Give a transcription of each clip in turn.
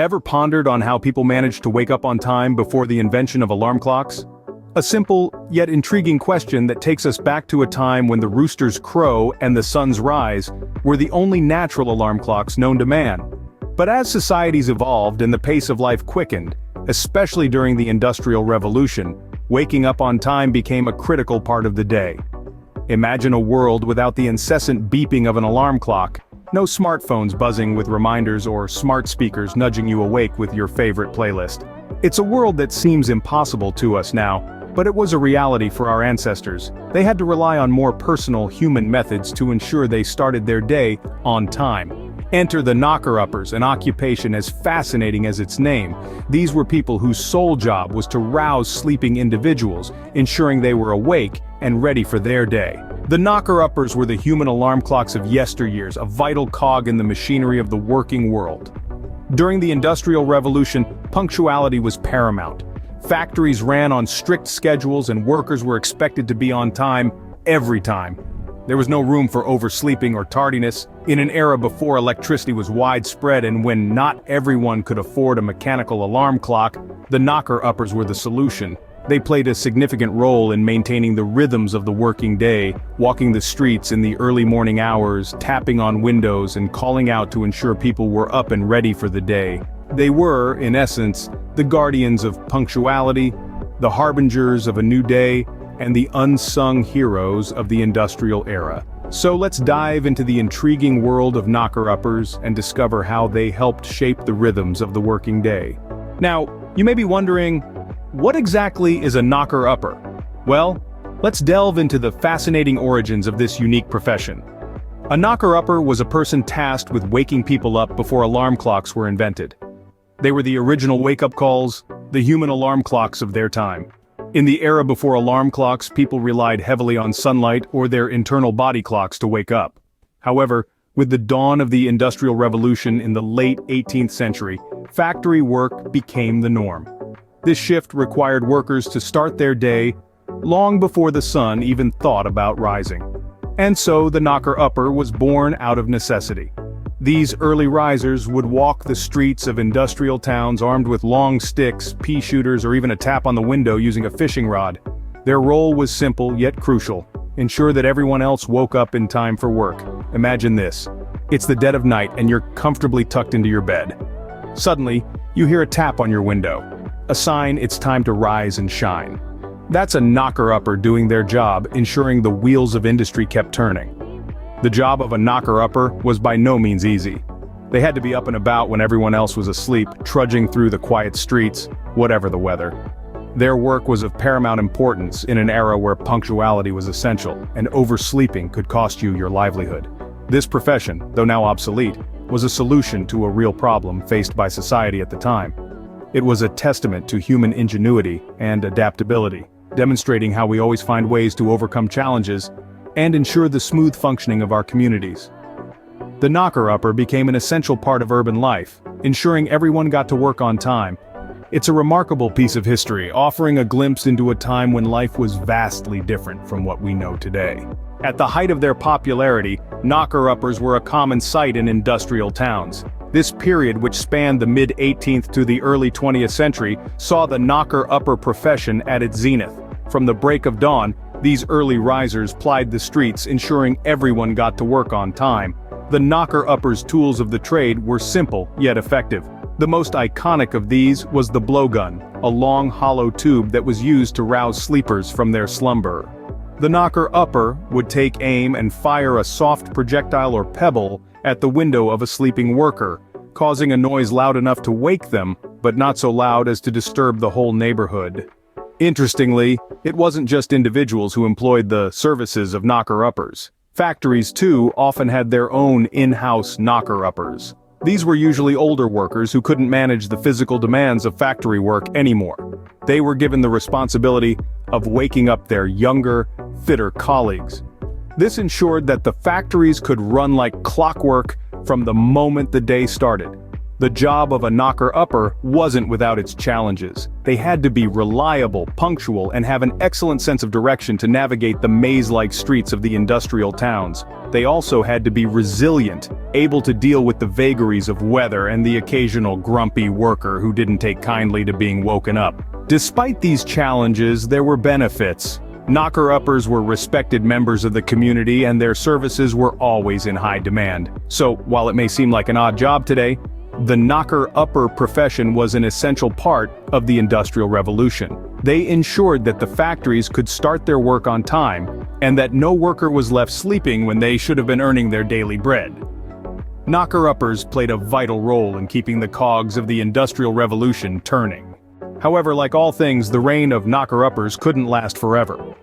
Ever pondered on how people managed to wake up on time before the invention of alarm clocks? A simple, yet intriguing question that takes us back to a time when the roosters crow and the suns rise were the only natural alarm clocks known to man. But as societies evolved and the pace of life quickened, especially during the Industrial Revolution, waking up on time became a critical part of the day. Imagine a world without the incessant beeping of an alarm clock, no smartphones buzzing with reminders or smart speakers nudging you awake with your favorite playlist. It's a world that seems impossible to us now, but it was a reality for our ancestors. They had to rely on more personal human methods to ensure they started their day on time. Enter the knocker-uppers, an occupation as fascinating as its name. These were people whose sole job was to rouse sleeping individuals, ensuring they were awake and ready for their day. The knocker-uppers were the human alarm clocks of yesteryears, a vital cog in the machinery of the working world. During the Industrial Revolution, punctuality was paramount. Factories ran on strict schedules and workers were expected to be on time every time. There was no room for oversleeping or tardiness. In an era before electricity was widespread and when not everyone could afford a mechanical alarm clock, the knocker-uppers were the solution. They played a significant role in maintaining the rhythms of the working day, walking the streets in the early morning hours, tapping on windows and calling out to ensure people were up and ready for the day. They were, in essence, the guardians of punctuality, the harbingers of a new day, and the unsung heroes of the industrial era. So let's dive into the intriguing world of knocker-uppers and discover how they helped shape the rhythms of the working day. Now, you may be wondering, what exactly is a knocker-upper? Well, let's delve into the fascinating origins of this unique profession. A knocker-upper was a person tasked with waking people up before alarm clocks were invented. They were the original wake-up calls, the human alarm clocks of their time. In the era before alarm clocks, people relied heavily on sunlight or their internal body clocks to wake up. However, with the dawn of the Industrial Revolution in the late 18th century, factory work became the norm. This shift required workers to start their day long before the sun even thought about rising. And so the knocker-upper was born out of necessity. These early risers would walk the streets of industrial towns armed with long sticks, pea shooters, or even a tap on the window using a fishing rod. Their role was simple yet crucial: ensure that everyone else woke up in time for work. Imagine this. It's the dead of night and you're comfortably tucked into your bed. Suddenly, you hear a tap on your window. A sign it's time to rise and shine. That's a knocker-upper doing their job, ensuring the wheels of industry kept turning. The job of a knocker-upper was by no means easy. They had to be up and about when everyone else was asleep, trudging through the quiet streets, whatever the weather. Their work was of paramount importance in an era where punctuality was essential, and oversleeping could cost you your livelihood. This profession, though now obsolete, was a solution to a real problem faced by society at the time. It was a testament to human ingenuity and adaptability, demonstrating how we always find ways to overcome challenges and ensure the smooth functioning of our communities. The knocker-upper became an essential part of urban life, ensuring everyone got to work on time. It's a remarkable piece of history, offering a glimpse into a time when life was vastly different from what we know today. At the height of their popularity, knocker-uppers were a common sight in industrial towns. This period, which spanned the mid-18th to the early 20th century, saw the knocker-upper profession at its zenith. From the break of dawn, these early risers plied the streets, ensuring everyone got to work on time. The knocker-uppers' tools of the trade were simple yet effective. The most iconic of these was the blowgun, a long hollow tube that was used to rouse sleepers from their slumber. The knocker-upper would take aim and fire a soft projectile or pebble at the window of a sleeping worker, causing a noise loud enough to wake them, but not so loud as to disturb the whole neighborhood. Interestingly, it wasn't just individuals who employed the services of knocker-uppers. Factories, too, often had their own in-house knocker-uppers. These were usually older workers who couldn't manage the physical demands of factory work anymore. They were given the responsibility of waking up their younger, fitter colleagues. This ensured that the factories could run like clockwork from the moment the day started. The job of a knocker-upper wasn't without its challenges. They had to be reliable, punctual, and have an excellent sense of direction to navigate the maze-like streets of the industrial towns. They also had to be resilient, able to deal with the vagaries of weather and the occasional grumpy worker who didn't take kindly to being woken up. Despite these challenges, there were benefits. Knocker-uppers were respected members of the community and their services were always in high demand. So, while it may seem like an odd job today, the knocker-upper profession was an essential part of the Industrial Revolution. They ensured that the factories could start their work on time, and that no worker was left sleeping when they should have been earning their daily bread. Knocker-uppers played a vital role in keeping the cogs of the Industrial Revolution turning. However, like all things, the reign of knocker-uppers couldn't last forever.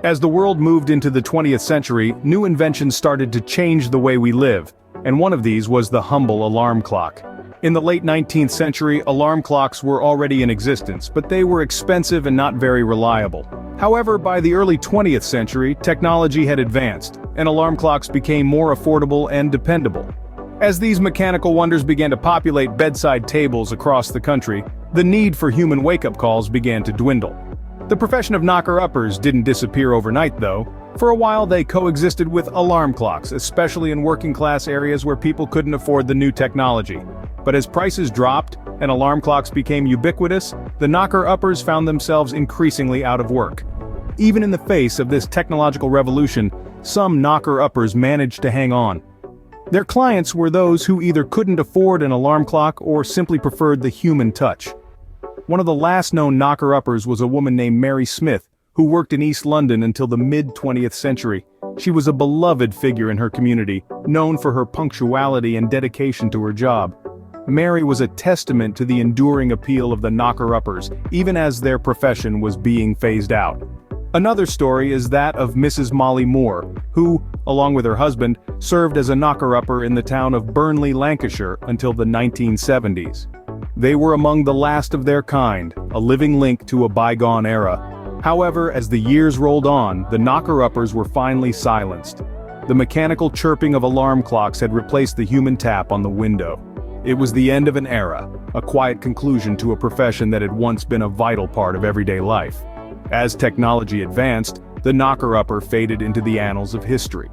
As the world moved into the 20th century, new inventions started to change the way we live, and one of these was the humble alarm clock. In the late 19th century, alarm clocks were already in existence, but they were expensive and not very reliable. However, by the early 20th century, technology had advanced, and alarm clocks became more affordable and dependable. As these mechanical wonders began to populate bedside tables across the country, the need for human wake-up calls began to dwindle. The profession of knocker-uppers didn't disappear overnight though. For a while they coexisted with alarm clocks, especially in working-class areas where people couldn't afford the new technology. But as prices dropped and alarm clocks became ubiquitous, the knocker-uppers found themselves increasingly out of work. Even in the face of this technological revolution, some knocker-uppers managed to hang on. Their clients were those who either couldn't afford an alarm clock or simply preferred the human touch. One of the last known knocker-uppers was a woman named Mary Smith, who worked in East London until the mid-20th century. She was a beloved figure in her community, known for her punctuality and dedication to her job. Mary was a testament to the enduring appeal of the knocker-uppers, even as their profession was being phased out. Another story is that of Mrs. Molly Moore, who, along with her husband, served as a knocker-upper in the town of Burnley, Lancashire until the 1970s. They were among the last of their kind, a living link to a bygone era. However, as the years rolled on, the knocker-uppers were finally silenced. The mechanical chirping of alarm clocks had replaced the human tap on the window. It was the end of an era, a quiet conclusion to a profession that had once been a vital part of everyday life. As technology advanced, the knocker-upper faded into the annals of history.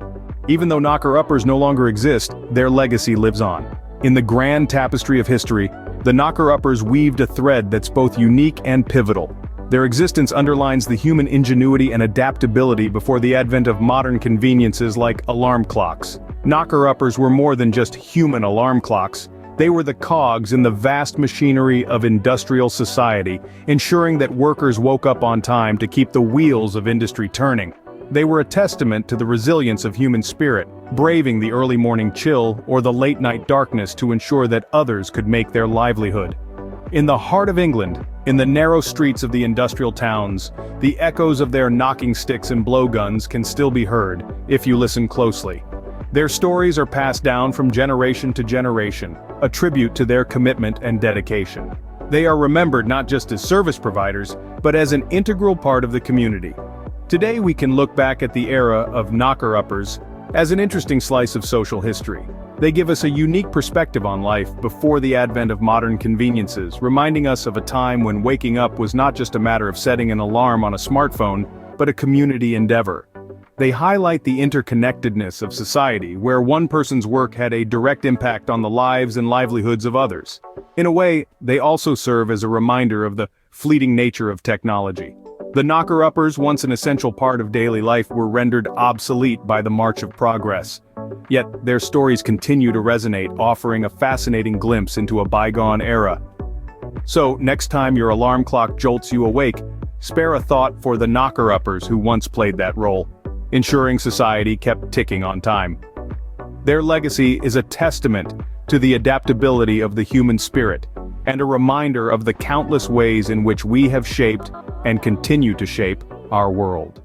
Even though knocker-uppers no longer exist, their legacy lives on. In the grand tapestry of history, the knocker-uppers weaved a thread that's both unique and pivotal. Their existence underlines the human ingenuity and adaptability before the advent of modern conveniences like alarm clocks. Knocker-uppers were more than just human alarm clocks. They were the cogs in the vast machinery of industrial society, ensuring that workers woke up on time to keep the wheels of industry turning. They were a testament to the resilience of human spirit, braving the early morning chill or the late night darkness to ensure that others could make their livelihood. In the heart of England, in the narrow streets of the industrial towns, the echoes of their knocking sticks and blowguns can still be heard, if you listen closely. Their stories are passed down from generation to generation, a tribute to their commitment and dedication. They are remembered not just as service providers, but as an integral part of the community. Today we can look back at the era of knocker-uppers as an interesting slice of social history. They give us a unique perspective on life before the advent of modern conveniences, reminding us of a time when waking up was not just a matter of setting an alarm on a smartphone, but a community endeavor. They highlight the interconnectedness of society, where one person's work had a direct impact on the lives and livelihoods of others. In a way, they also serve as a reminder of the fleeting nature of technology. The knocker-uppers, once an essential part of daily life, were rendered obsolete by the march of progress. Yet, their stories continue to resonate, offering a fascinating glimpse into a bygone era. So, next time your alarm clock jolts you awake, spare a thought for the knocker-uppers who once played that role, ensuring society kept ticking on time. Their legacy is a testament to the adaptability of the human spirit, and a reminder of the countless ways in which we have shaped and continue to shape our world.